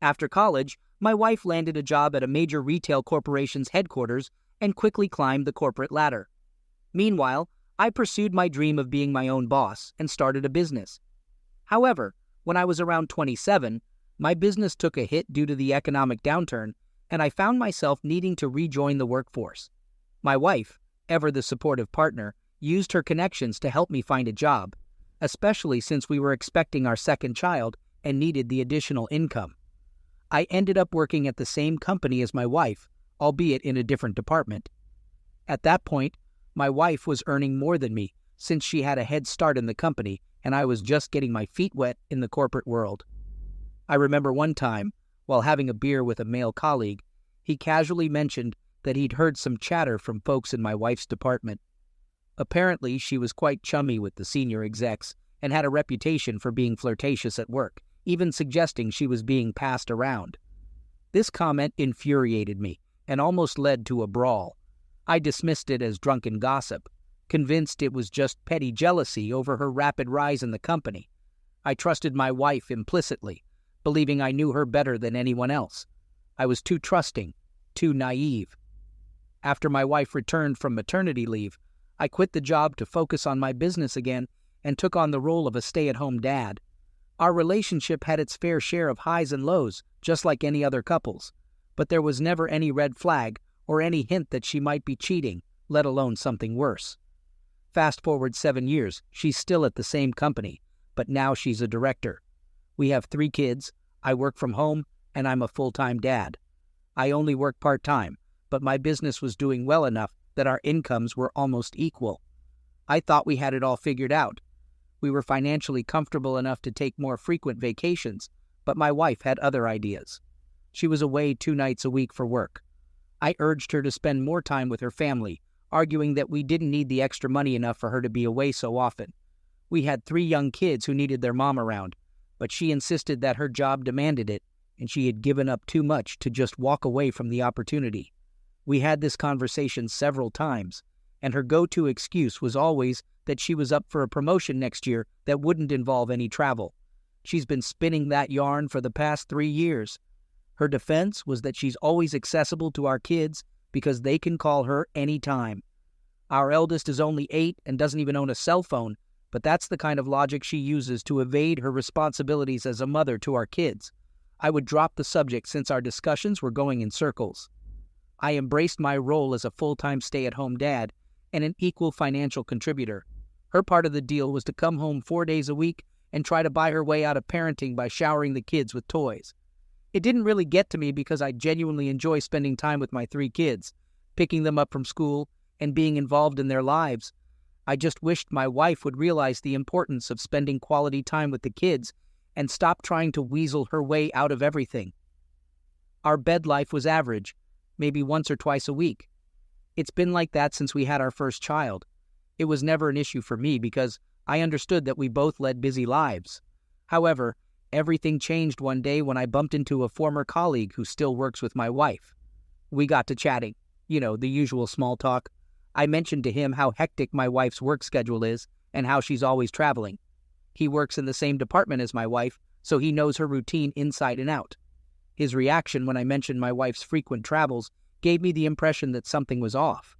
After college, my wife landed a job at a major retail corporation's headquarters and quickly climbed the corporate ladder. Meanwhile, I pursued my dream of being my own boss and started a business. However, when I was around 27, my business took a hit due to the economic downturn, and I found myself needing to rejoin the workforce. My wife, ever the supportive partner, used her connections to help me find a job, especially since we were expecting our second child and needed the additional income. I ended up working at the same company as my wife, albeit in a different department. At that point, my wife was earning more than me since she had a head start in the company and I was just getting my feet wet in the corporate world. I remember one time, while having a beer with a male colleague, he casually mentioned that he'd heard some chatter from folks in my wife's department. Apparently, she was quite chummy with the senior execs and had a reputation for being flirtatious at work, even suggesting she was being passed around. This comment infuriated me and almost led to a brawl. I dismissed it as drunken gossip, convinced it was just petty jealousy over her rapid rise in the company. I trusted my wife implicitly, believing I knew her better than anyone else. I was too trusting, too naive. After my wife returned from maternity leave, I quit the job to focus on my business again and took on the role of a stay-at-home dad. Our relationship had its fair share of highs and lows, just like any other couples, but there was never any red flag or any hint that she might be cheating, let alone something worse. Fast forward 7 years, she's still at the same company, but now she's a director. We have 3 kids, I work from home, and I'm a full-time dad. I only work part-time, but my business was doing well enough that our incomes were almost equal. I thought we had it all figured out. We were financially comfortable enough to take more frequent vacations, but my wife had other ideas. She was away 2 nights a week for work. I urged her to spend more time with her family, arguing that we didn't need the extra money enough for her to be away so often. We had 3 young kids who needed their mom around, but she insisted that her job demanded it, and she had given up too much to just walk away from the opportunity. We had this conversation several times, and her go-to excuse was always that she was up for a promotion next year that wouldn't involve any travel. She's been spinning that yarn for the past 3 years. Her defense was that she's always accessible to our kids because they can call her anytime. Our eldest is only 8 and doesn't even own a cell phone, but that's the kind of logic she uses to evade her responsibilities as a mother to our kids. I would drop the subject since our discussions were going in circles. I embraced my role as a full-time stay-at-home dad and an equal financial contributor. Her part of the deal was to come home 4 days a week and try to buy her way out of parenting by showering the kids with toys. It didn't really get to me because I genuinely enjoy spending time with my 3 kids, picking them up from school, and being involved in their lives. I just wished my wife would realize the importance of spending quality time with the kids and stop trying to weasel her way out of everything. Our bed life was average, maybe once or twice a week. It's been like that since we had our first child. It was never an issue for me because I understood that we both led busy lives. However, everything changed one day when I bumped into a former colleague who still works with my wife. We got to chatting, the usual small talk. I mentioned to him how hectic my wife's work schedule is and how she's always traveling. He works in the same department as my wife, so he knows her routine inside and out. His reaction when I mentioned my wife's frequent travels gave me the impression that something was off.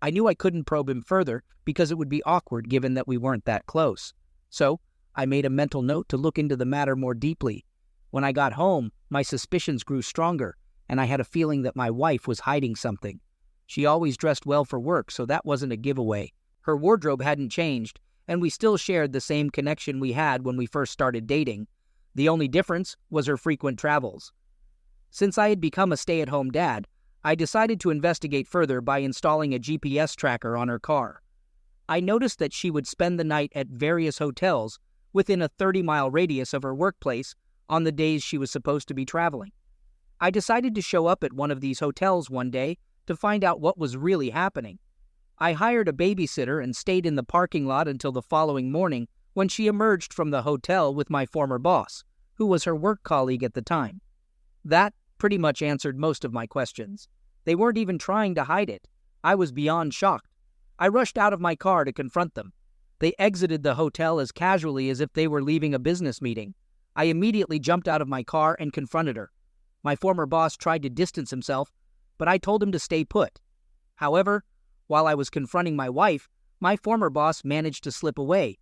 I knew I couldn't probe him further because it would be awkward given that we weren't that close. So, I made a mental note to look into the matter more deeply. When I got home, my suspicions grew stronger, and I had a feeling that my wife was hiding something. She always dressed well for work, so that wasn't a giveaway. Her wardrobe hadn't changed, and we still shared the same connection we had when we first started dating. The only difference was her frequent travels. Since I had become a stay-at-home dad, I decided to investigate further by installing a GPS tracker on her car. I noticed that she would spend the night at various hotels within a 30-mile radius of her workplace on the days she was supposed to be traveling. I decided to show up at one of these hotels one day to find out what was really happening. I hired a babysitter and stayed in the parking lot until the following morning when she emerged from the hotel with my former boss, who was her work colleague at the time. That pretty much answered most of my questions. They weren't even trying to hide it. I was beyond shocked. I rushed out of my car to confront them. They exited the hotel as casually as if they were leaving a business meeting. I immediately jumped out of my car and confronted her. My former boss tried to distance himself, but I told him to stay put. However, while I was confronting my wife, my former boss managed to slip away.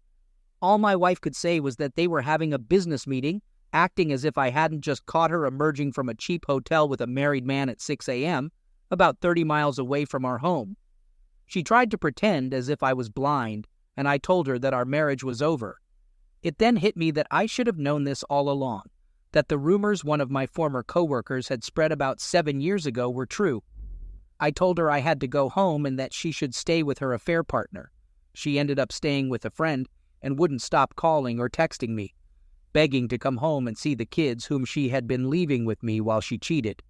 All my wife could say was that they were having a business meeting, acting as if I hadn't just caught her emerging from a cheap hotel with a married man at 6 a.m., about 30 miles away from our home. She tried to pretend as if I was blind, and I told her that our marriage was over. It then hit me that I should have known this all along, that the rumors one of my former coworkers had spread about 7 years ago were true. I told her I had to go home and that she should stay with her affair partner. She ended up staying with a friend and wouldn't stop calling or texting me, begging to come home and see the kids whom she had been leaving with me while she cheated.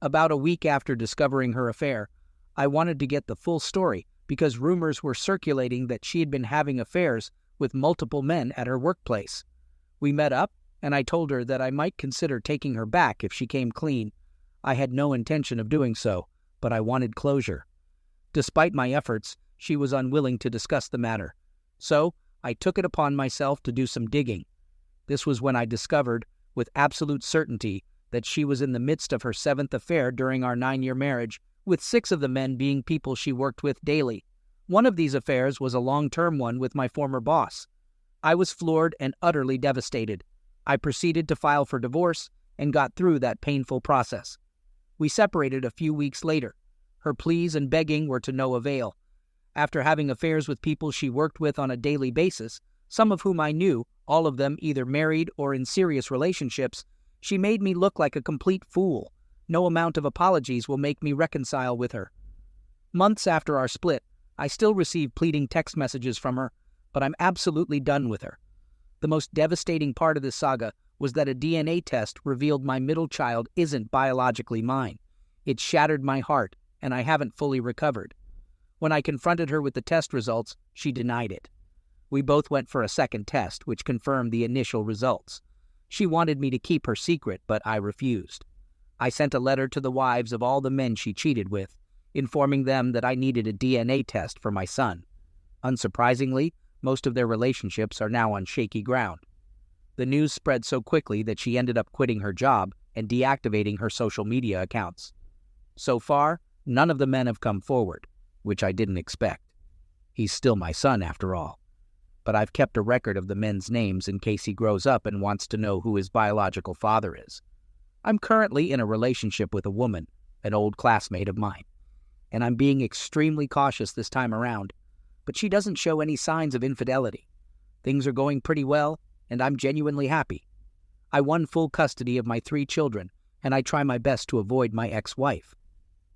About a week after discovering her affair, I wanted to get the full story because rumors were circulating that she had been having affairs with multiple men at her workplace. We met up, and I told her that I might consider taking her back if she came clean. I had no intention of doing so, but I wanted closure. Despite my efforts, she was unwilling to discuss the matter. So, I took it upon myself to do some digging. This was when I discovered, with absolute certainty, that she was in the midst of her 7th affair during our 9-year marriage, with 6 of the men being people she worked with daily. One of these affairs was a long-term one with my former boss. I was floored and utterly devastated. I proceeded to file for divorce and got through that painful process. We separated a few weeks later. Her pleas and begging were to no avail. After having affairs with people she worked with on a daily basis, some of whom I knew, all of them either married or in serious relationships, she made me look like a complete fool. No amount of apologies will make me reconcile with her. Months after our split, I still receive pleading text messages from her, but I'm absolutely done with her. The most devastating part of this saga was that a DNA test revealed my middle child isn't biologically mine. It shattered my heart, and I haven't fully recovered. When I confronted her with the test results, she denied it. We both went for a second test, which confirmed the initial results. She wanted me to keep her secret, but I refused. I sent a letter to the wives of all the men she cheated with, informing them that I needed a DNA test for my son. Unsurprisingly, most of their relationships are now on shaky ground. The news spread so quickly that she ended up quitting her job and deactivating her social media accounts. So far, none of the men have come forward, which I didn't expect. He's still my son, after all. But I've kept a record of the men's names in case he grows up and wants to know who his biological father is. I'm currently in a relationship with a woman, an old classmate of mine, and I'm being extremely cautious this time around, but she doesn't show any signs of infidelity. Things are going pretty well, and I'm genuinely happy. I won full custody of my 3 children, and I try my best to avoid my ex-wife.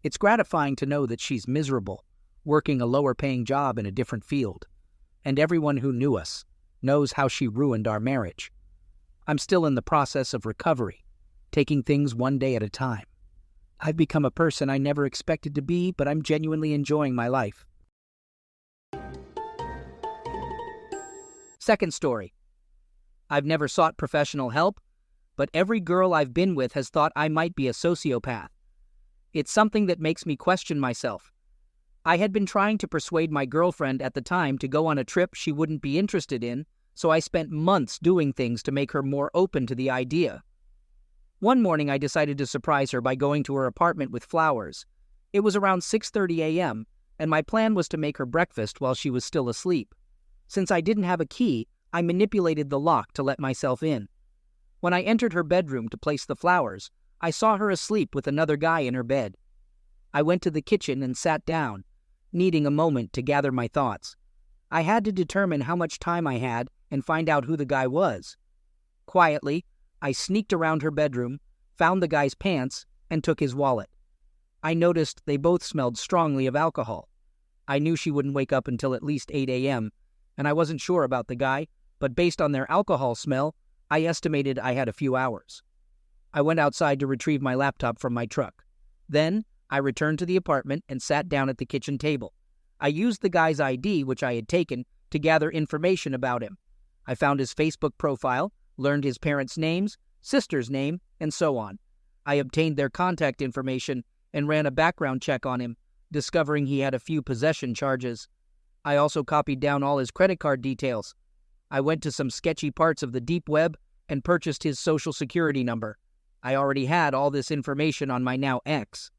It's gratifying to know that she's miserable, working a lower-paying job in a different field, and everyone who knew us knows how she ruined our marriage. I'm still in the process of recovery, taking things one day at a time. I've become a person I never expected to be, but I'm genuinely enjoying my life. Second story. I've never sought professional help, but every girl I've been with has thought I might be a sociopath. It's something that makes me question myself. I had been trying to persuade my girlfriend at the time to go on a trip she wouldn't be interested in, so I spent months doing things to make her more open to the idea. One morning I decided to surprise her by going to her apartment with flowers. It was around 6:30 a.m., and my plan was to make her breakfast while she was still asleep. Since I didn't have a key, I manipulated the lock to let myself in. When I entered her bedroom to place the flowers, I saw her asleep with another guy in her bed. I went to the kitchen and sat down, needing a moment to gather my thoughts. I had to determine how much time I had and find out who the guy was. Quietly, I sneaked around her bedroom, found the guy's pants, and took his wallet. I noticed they both smelled strongly of alcohol. I knew she wouldn't wake up until at least 8 a.m., and I wasn't sure about the guy, but based on their alcohol smell, I estimated I had a few hours. I went outside to retrieve my laptop from my truck. Then, I returned to the apartment and sat down at the kitchen table. I used the guy's ID, which I had taken, to gather information about him. I found his Facebook profile, learned his parents' names, sister's name, and so on. I obtained their contact information and ran a background check on him, discovering he had a few possession charges. I also copied down all his credit card details. I went to some sketchy parts of the deep web and purchased his social security number. I already had all this information on my now ex.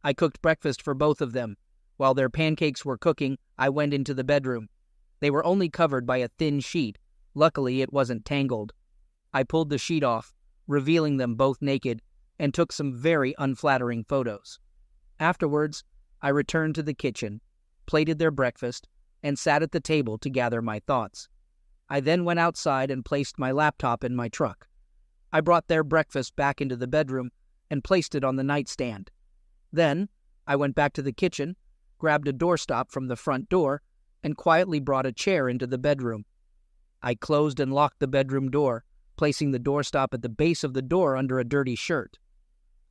I cooked breakfast for both of them. While their pancakes were cooking, I went into the bedroom. They were only covered by a thin sheet. Luckily, it wasn't tangled. I pulled the sheet off, revealing them both naked, and took some very unflattering photos. Afterwards, I returned to the kitchen, plated their breakfast, and sat at the table to gather my thoughts. I then went outside and placed my laptop in my truck. I brought their breakfast back into the bedroom and placed it on the nightstand. Then, I went back to the kitchen, grabbed a doorstop from the front door, and quietly brought a chair into the bedroom. I closed and locked the bedroom door, placing the doorstop at the base of the door under a dirty shirt.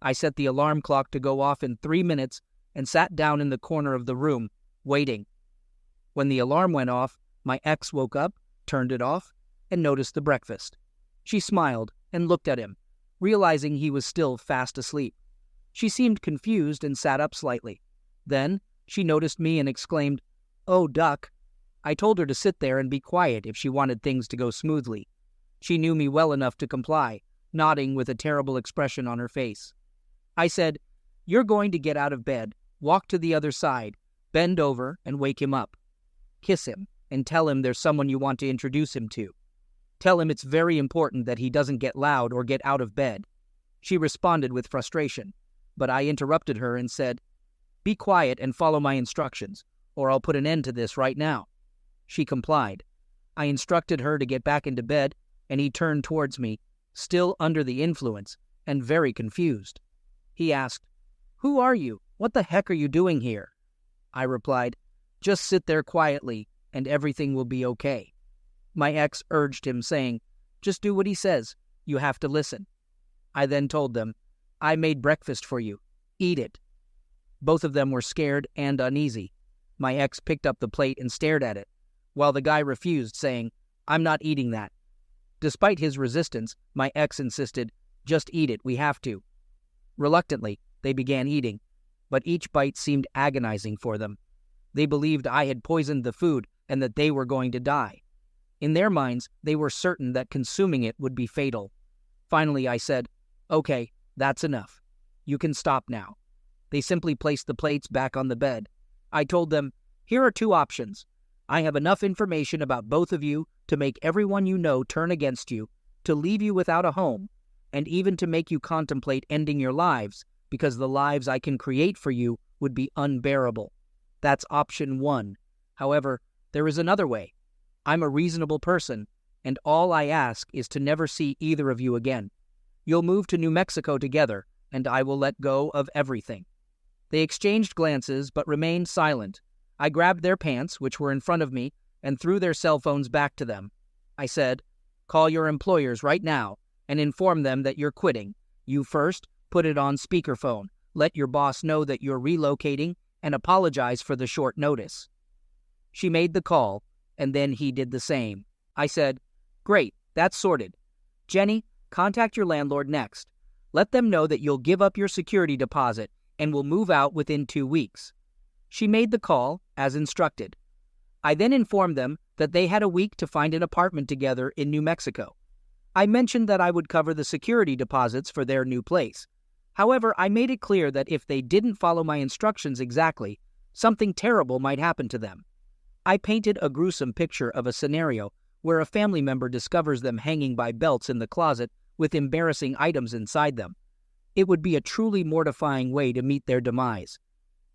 I set the alarm clock to go off in 3 minutes and sat down in the corner of the room, waiting. When the alarm went off, my ex woke up, turned it off, and noticed the breakfast. She smiled and looked at him, realizing he was still fast asleep. She seemed confused and sat up slightly. Then, she noticed me and exclaimed, "Oh, duck." I told her to sit there and be quiet if she wanted things to go smoothly. She knew me well enough to comply, nodding with a terrible expression on her face. I said, "You're going to get out of bed, walk to the other side, bend over, and wake him up. Kiss him, and tell him there's someone you want to introduce him to. Tell him it's very important that he doesn't get loud or get out of bed." She responded with frustration, but I interrupted her and said, "Be quiet and follow my instructions, or I'll put an end to this right now." She complied. I instructed her to get back into bed, and he turned towards me, still under the influence, and very confused. He asked, "Who are you? What the heck are you doing here?" I replied, "Just sit there quietly, and everything will be okay." My ex urged him, saying, "Just do what he says. You have to listen." I then told them, "I made breakfast for you. Eat it." Both of them were scared and uneasy. My ex picked up the plate and stared at it, while the guy refused, saying, "I'm not eating that." Despite his resistance, my ex insisted, "Just eat it, we have to." Reluctantly, they began eating, but each bite seemed agonizing for them. They believed I had poisoned the food and that they were going to die. In their minds, they were certain that consuming it would be fatal. Finally, I said, "Okay, that's enough. You can stop now." They simply placed the plates back on the bed. I told them, "Here are 2 options. I have enough information about both of you to make everyone you know turn against you, to leave you without a home, and even to make you contemplate ending your lives, because the lives I can create for you would be unbearable. That's option 1. However, there is another way. I'm a reasonable person, and all I ask is to never see either of you again. You'll move to New Mexico together, and I will let go of everything." They exchanged glances, but remained silent. I grabbed their pants, which were in front of me, and threw their cell phones back to them. I said, "Call your employers right now and inform them that you're quitting. You first put it on speakerphone. Let your boss know that you're relocating and apologize for the short notice." She made the call, and then he did the same. I said, "Great, that's sorted. Jenny, contact your landlord next. Let them know that you'll give up your security deposit and will move out within 2 weeks." She made the call, as instructed. I then informed them that they had a week to find an apartment together in New Mexico. I mentioned that I would cover the security deposits for their new place. However, I made it clear that if they didn't follow my instructions exactly, something terrible might happen to them. I painted a gruesome picture of a scenario where a family member discovers them hanging by belts in the closet with embarrassing items inside them. It would be a truly mortifying way to meet their demise.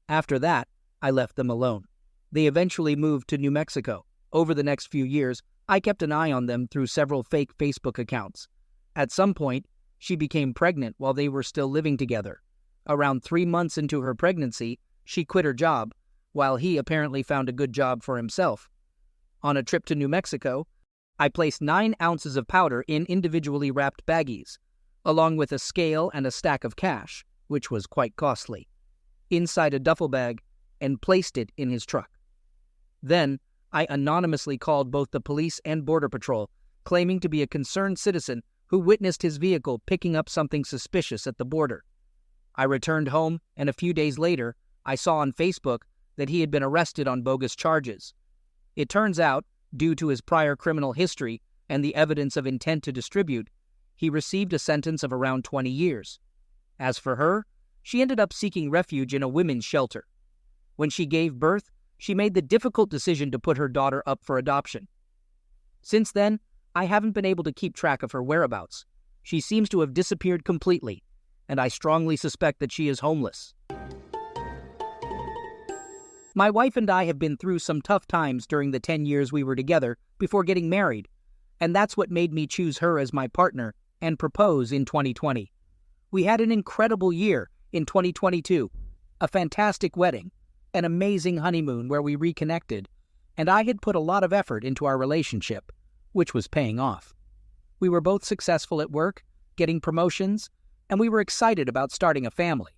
After that, I left them alone. They eventually moved to New Mexico. Over the next few years, I kept an eye on them through several fake Facebook accounts. At some point, she became pregnant while they were still living together. Around 3 months into her pregnancy, she quit her job, while he apparently found a good job for himself. On a trip to New Mexico, I placed 9 ounces of powder in individually wrapped baggies, along with a scale and a stack of cash, which was quite costly, inside a duffel bag, and placed it in his truck. Then, I anonymously called both the police and Border Patrol, claiming to be a concerned citizen who witnessed his vehicle picking up something suspicious at the border. I returned home, and a few days later, I saw on Facebook that he had been arrested on bogus charges. It turns out, due to his prior criminal history and the evidence of intent to distribute, He received a sentence of around 20 years. As for her, she ended up seeking refuge in a women's shelter. When she gave birth, she made the difficult decision to put her daughter up for adoption. Since then, I haven't been able to keep track of her whereabouts. She seems to have disappeared completely, and I strongly suspect that she is homeless. My wife and I have been through some tough times during the 10 years we were together before getting married, and that's what made me choose her as my partner and propose in 2020. We had an incredible year in 2022, a fantastic wedding, an amazing honeymoon where we reconnected, and I had put a lot of effort into our relationship, which was paying off. We were both successful at work, getting promotions, and we were excited about starting a family,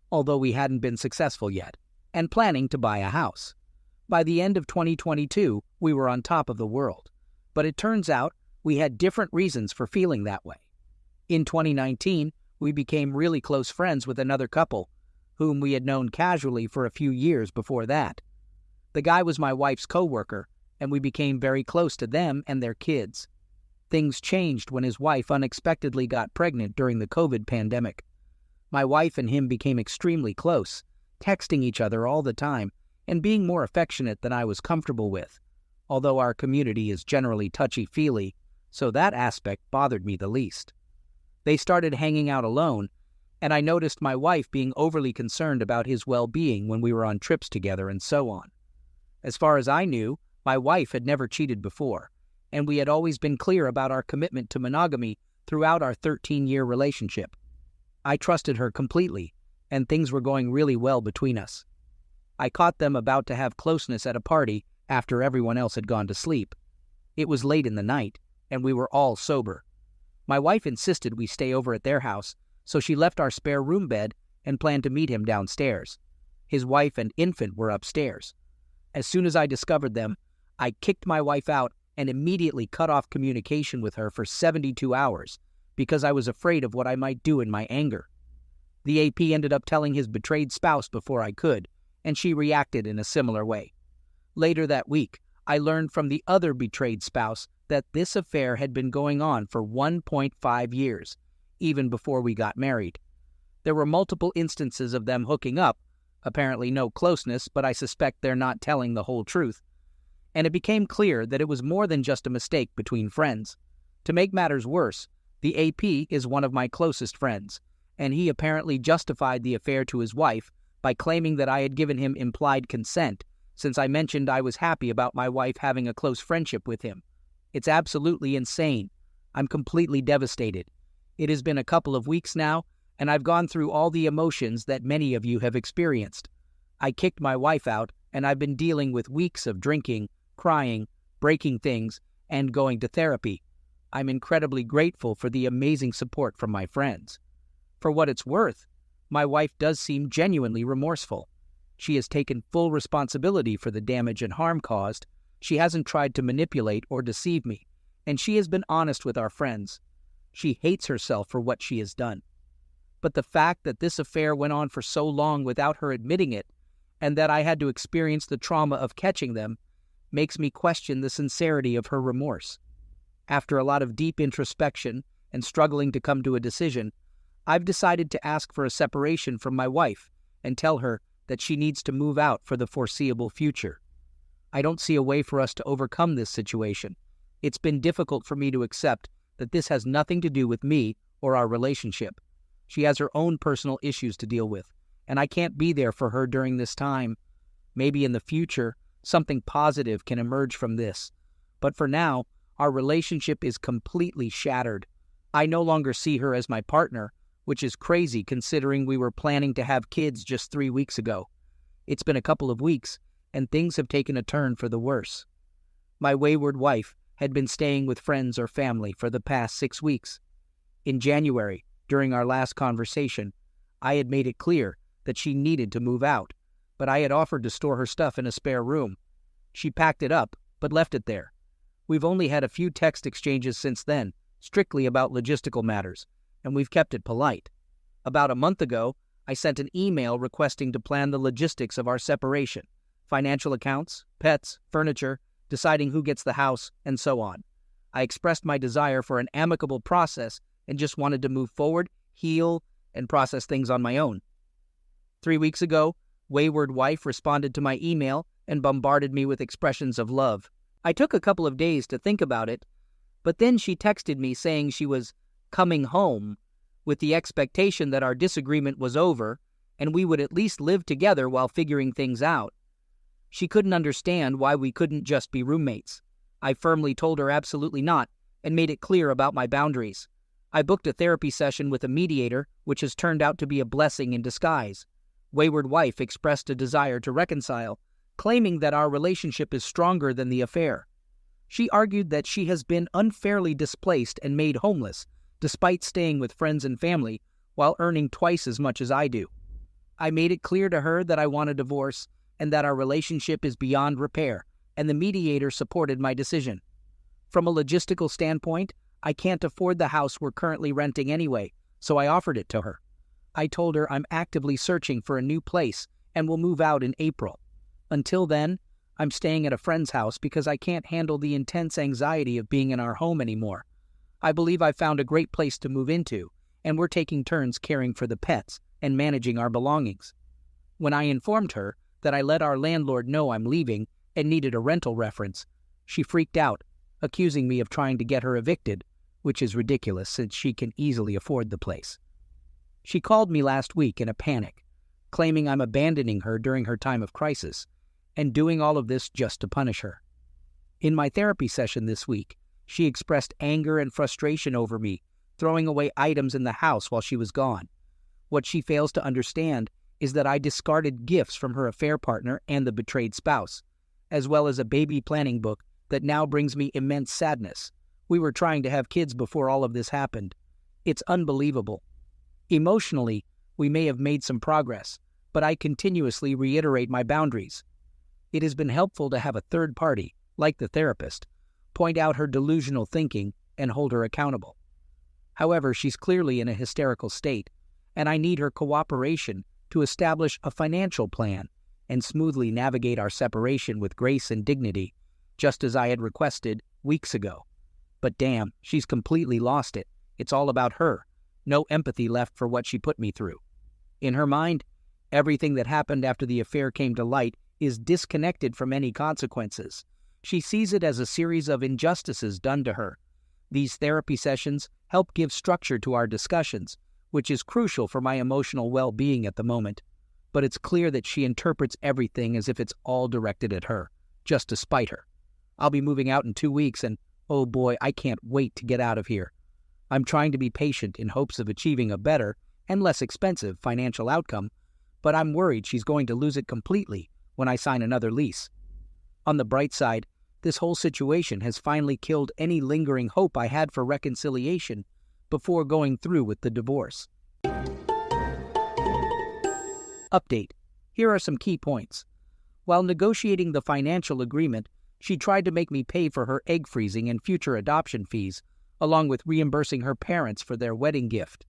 although we hadn't been successful yet, and planning to buy a house. By the end of 2022, we were on top of the world, but it turns out we had different reasons for feeling that way. In 2019, we became really close friends with another couple, whom we had known casually for a few years before that. The guy was my wife's co-worker, and we became very close to them and their kids. Things changed when his wife unexpectedly got pregnant during the COVID pandemic. My wife and him became extremely close, texting each other all the time and being more affectionate than I was comfortable with, although our community is generally touchy-feely, so that aspect bothered me the least. They started hanging out alone, and I noticed my wife being overly concerned about his well-being when we were on trips together and so on. As far as I knew, my wife had never cheated before, and we had always been clear about our commitment to monogamy throughout our 13-year relationship. I trusted her completely, and things were going really well between us. I caught them about to have closeness at a party after everyone else had gone to sleep. It was late in the night, and we were all sober. My wife insisted we stay over at their house, so she left our spare room bed and planned to meet him downstairs. His wife and infant were upstairs. As soon as I discovered them, I kicked my wife out and immediately cut off communication with her for 72 hours because I was afraid of what I might do in my anger. The AP ended up telling his betrayed spouse before I could, and she reacted in a similar way. Later that week, I learned from the other betrayed spouse that this affair had been going on for 1.5 years, even before we got married. There were multiple instances of them hooking up, apparently no closeness, but I suspect they're not telling the whole truth. And it became clear that it was more than just a mistake between friends. To make matters worse, the AP is one of my closest friends, and he apparently justified the affair to his wife by claiming that I had given him implied consent, since I mentioned I was happy about my wife having a close friendship with him. It's absolutely insane. I'm completely devastated. It has been a couple of weeks now, and I've gone through all the emotions that many of you have experienced. I kicked my wife out, and I've been dealing with weeks of drinking, crying, breaking things, and going to therapy. I'm incredibly grateful for the amazing support from my friends. For what it's worth, my wife does seem genuinely remorseful. She has taken full responsibility for the damage and harm caused. She hasn't tried to manipulate or deceive me, and she has been honest with our friends. She hates herself for what she has done. But the fact that this affair went on for so long without her admitting it, and that I had to experience the trauma of catching them, makes me question the sincerity of her remorse. After a lot of deep introspection and struggling to come to a decision, I've decided to ask for a separation from my wife and tell her that she needs to move out for the foreseeable future. I don't see a way for us to overcome this situation. It's been difficult for me to accept that this has nothing to do with me or our relationship. She has her own personal issues to deal with, and I can't be there for her during this time. Maybe in the future, something positive can emerge from this. But for now, our relationship is completely shattered. I no longer see her as my partner, which is crazy considering we were planning to have kids just 3 weeks ago. It's been a couple of weeks, and things have taken a turn for the worse. My wayward wife had been staying with friends or family for the past 6 weeks. In January, during our last conversation, I had made it clear that she needed to move out, but I had offered to store her stuff in a spare room. She packed it up, but left it there. We've only had a few text exchanges since then, strictly about logistical matters, and we've kept it polite. About a month ago, I sent an email requesting to plan the logistics of our separation, financial accounts, pets, furniture, deciding who gets the house, and so on. I expressed my desire for an amicable process and just wanted to move forward, heal, and process things on my own. 3 weeks ago, wayward wife responded to my email and bombarded me with expressions of love. I took a couple of days to think about it, but then she texted me saying she was coming home with the expectation that our disagreement was over and we would at least live together while figuring things out. She couldn't understand why we couldn't just be roommates. I firmly told her absolutely not and made it clear about my boundaries. I booked a therapy session with a mediator, which has turned out to be a blessing in disguise. Wayward wife expressed a desire to reconcile, claiming that our relationship is stronger than the affair. She argued that she has been unfairly displaced and made homeless, despite staying with friends and family, while earning twice as much as I do. I made it clear to her that I want a divorce and that our relationship is beyond repair, and the mediator supported my decision. From a logistical standpoint, I can't afford the house we're currently renting anyway, so I offered it to her. I told her I'm actively searching for a new place and will move out in April. Until then, I'm staying at a friend's house because I can't handle the intense anxiety of being in our home anymore. I believe I found a great place to move into, and we're taking turns caring for the pets and managing our belongings. When I informed her that I let our landlord know I'm leaving and needed a rental reference, she freaked out, accusing me of trying to get her evicted, which is ridiculous since she can easily afford the place. She called me last week in a panic, claiming I'm abandoning her during her time of crisis, and doing all of this just to punish her. In my therapy session this week, she expressed anger and frustration over me, throwing away items in the house while she was gone. What she fails to understand is that I discarded gifts from her affair partner and the betrayed spouse, as well as a baby planning book that now brings me immense sadness. We were trying to have kids before all of this happened. It's unbelievable. Emotionally, we may have made some progress, but I continuously reiterate my boundaries. It has been helpful to have a third party, like the therapist, point out her delusional thinking and hold her accountable. However, she's clearly in a hysterical state, and I need her cooperation to establish a financial plan and smoothly navigate our separation with grace and dignity, just as I had requested weeks ago. But damn, she's completely lost it. It's all about her. No empathy left for what she put me through. In her mind, everything that happened after the affair came to light is disconnected from any consequences. She sees it as a series of injustices done to her. These therapy sessions help give structure to our discussions, which is crucial for my emotional well-being at the moment. But it's clear that she interprets everything as if it's all directed at her, just to spite her. I'll be moving out in 2 weeks, and oh boy, I can't wait to get out of here. I'm trying to be patient in hopes of achieving a better and less expensive financial outcome, but I'm worried she's going to lose it completely when I sign another lease. On the bright side, this whole situation has finally killed any lingering hope I had for reconciliation before going through with the divorce. Update. Here are some key points. While negotiating the financial agreement, she tried to make me pay for her egg freezing and future adoption fees, along with reimbursing her parents for their wedding gift.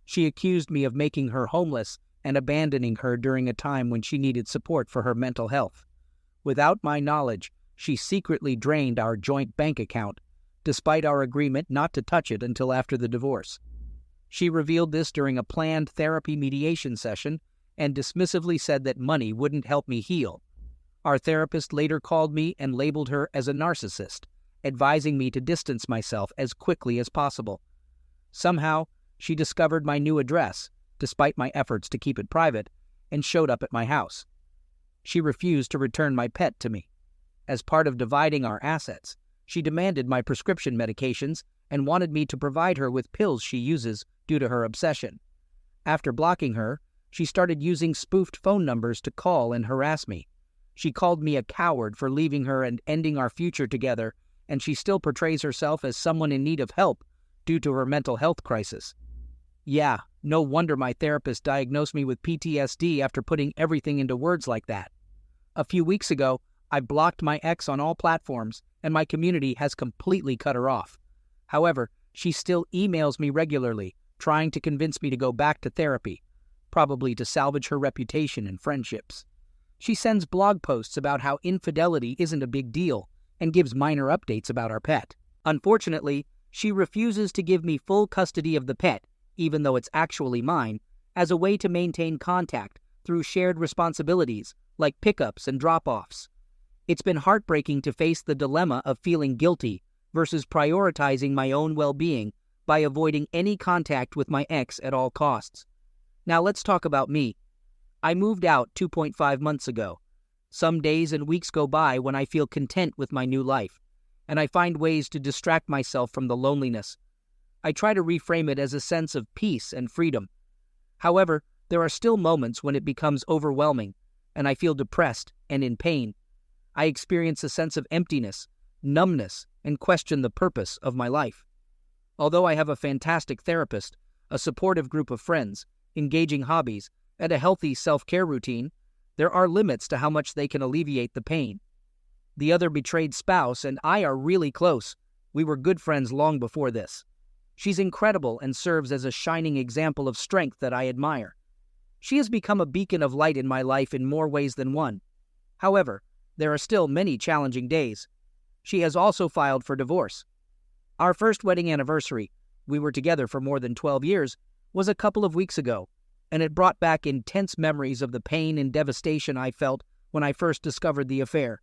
She accused me of making her homeless and abandoning her during a time when she needed support for her mental health. Without my knowledge, she secretly drained our joint bank account, despite our agreement not to touch it until after the divorce. She revealed this during a planned therapy mediation session and dismissively said that money wouldn't help me heal. Our therapist later called me and labeled her as a narcissist, advising me to distance myself as quickly as possible. Somehow, she discovered my new address, despite my efforts to keep it private, and showed up at my house. She refused to return my pet to me. As part of dividing our assets, she demanded my prescription medications and wanted me to provide her with pills she uses due to her obsession. After blocking her, she started using spoofed phone numbers to call and harass me. She called me a coward for leaving her and ending our future together, and she still portrays herself as someone in need of help due to her mental health crisis. Yeah, no wonder my therapist diagnosed me with PTSD after putting everything into words like that. A few weeks ago, I blocked my ex on all platforms, and my community has completely cut her off. However, she still emails me regularly, trying to convince me to go back to therapy, probably to salvage her reputation and friendships. She sends blog posts about how infidelity isn't a big deal and gives minor updates about our pet. Unfortunately, She refuses to give me full custody of the pet, even though it's actually mine, as a way to maintain contact through shared responsibilities like pickups and drop-offs. It's been heartbreaking to face the dilemma of feeling guilty versus prioritizing my own well-being by avoiding any contact with my ex at all costs. Now let's talk about me. I moved out 2.5 months ago. Some days and weeks go by when I feel content with my new life, and I find ways to distract myself from the loneliness. I try to reframe it as a sense of peace and freedom. However, there are still moments when it becomes overwhelming, and I feel depressed and in pain. I experience a sense of emptiness, numbness, and question the purpose of my life. Although I have a fantastic therapist, a supportive group of friends, engaging hobbies, and a healthy self-care routine, there are limits to how much they can alleviate the pain. The other betrayed spouse and I are really close. We were good friends long before this. She's incredible and serves as a shining example of strength that I admire. She has become a beacon of light in my life in more ways than one. However, there are still many challenging days. She has also filed for divorce. Our first wedding anniversary, we were together for more than 12 years, was a couple of weeks ago, and it brought back intense memories of the pain and devastation I felt when I first discovered the affair.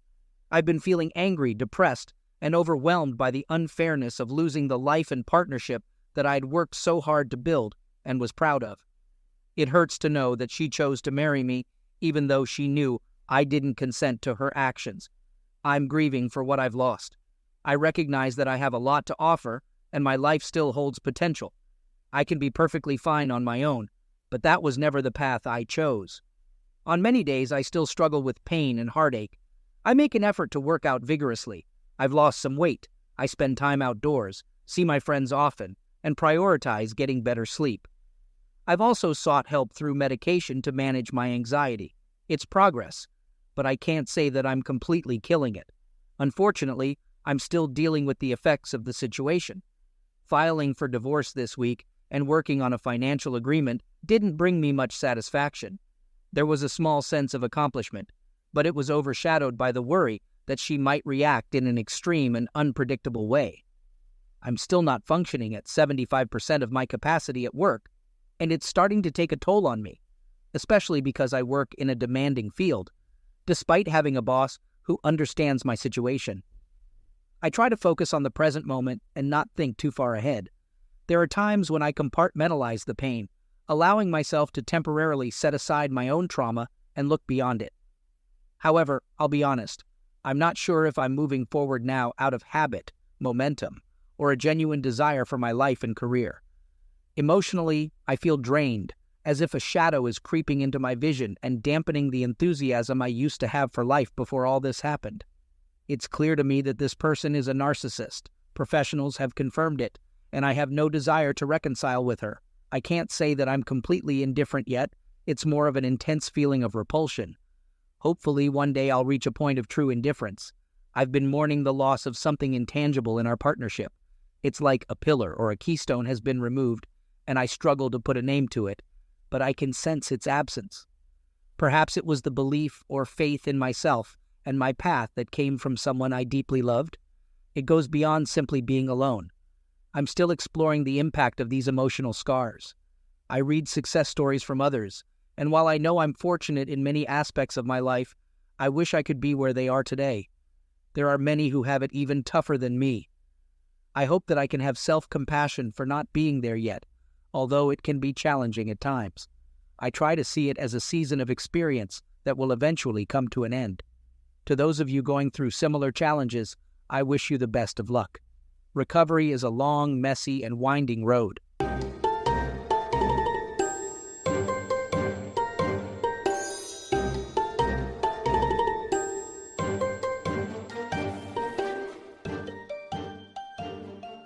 I've been feeling angry, depressed, and overwhelmed by the unfairness of losing the life and partnership that I'd worked so hard to build and was proud of. It hurts to know that she chose to marry me, even though she knew I didn't consent to her actions. I'm grieving for what I've lost. I recognize that I have a lot to offer, and my life still holds potential. I can be perfectly fine on my own, but that was never the path I chose. On many days, I still struggle with pain and heartache. I make an effort to work out vigorously. I've lost some weight. I spend time outdoors, see my friends often, and prioritize getting better sleep. I've also sought help through medication to manage my anxiety. It's progress, but I can't say that I'm completely killing it. Unfortunately, I'm still dealing with the effects of the situation. Filing for divorce this week and working on a financial agreement didn't bring me much satisfaction. There was a small sense of accomplishment, but it was overshadowed by the worry that she might react in an extreme and unpredictable way. I'm still not functioning at 75% of my capacity at work, and it's starting to take a toll on me, especially because I work in a demanding field, despite having a boss who understands my situation. I try to focus on the present moment and not think too far ahead. There are times when I compartmentalize the pain, allowing myself to temporarily set aside my own trauma and look beyond it. However, I'll be honest, I'm not sure if I'm moving forward now out of habit, momentum, or a genuine desire for my life and career. Emotionally, I feel drained, as if a shadow is creeping into my vision and dampening the enthusiasm I used to have for life before all this happened. It's clear to me that this person is a narcissist. Professionals have confirmed it, and I have no desire to reconcile with her. I can't say that I'm completely indifferent yet. It's more of an intense feeling of repulsion. Hopefully, one day I'll reach a point of true indifference. I've been mourning the loss of something intangible in our partnership. It's like a pillar or a keystone has been removed, and I struggle to put a name to it, but I can sense its absence. Perhaps it was the belief or faith in myself and my path that came from someone I deeply loved. It goes beyond simply being alone. I'm still exploring the impact of these emotional scars. I read success stories from others, and while I know I'm fortunate in many aspects of my life, I wish I could be where they are today. There are many who have it even tougher than me. I hope that I can have self-compassion for not being there yet, although it can be challenging at times. I try to see it as a season of experience that will eventually come to an end. To those of you going through similar challenges, I wish you the best of luck. Recovery is a long, messy, and winding road.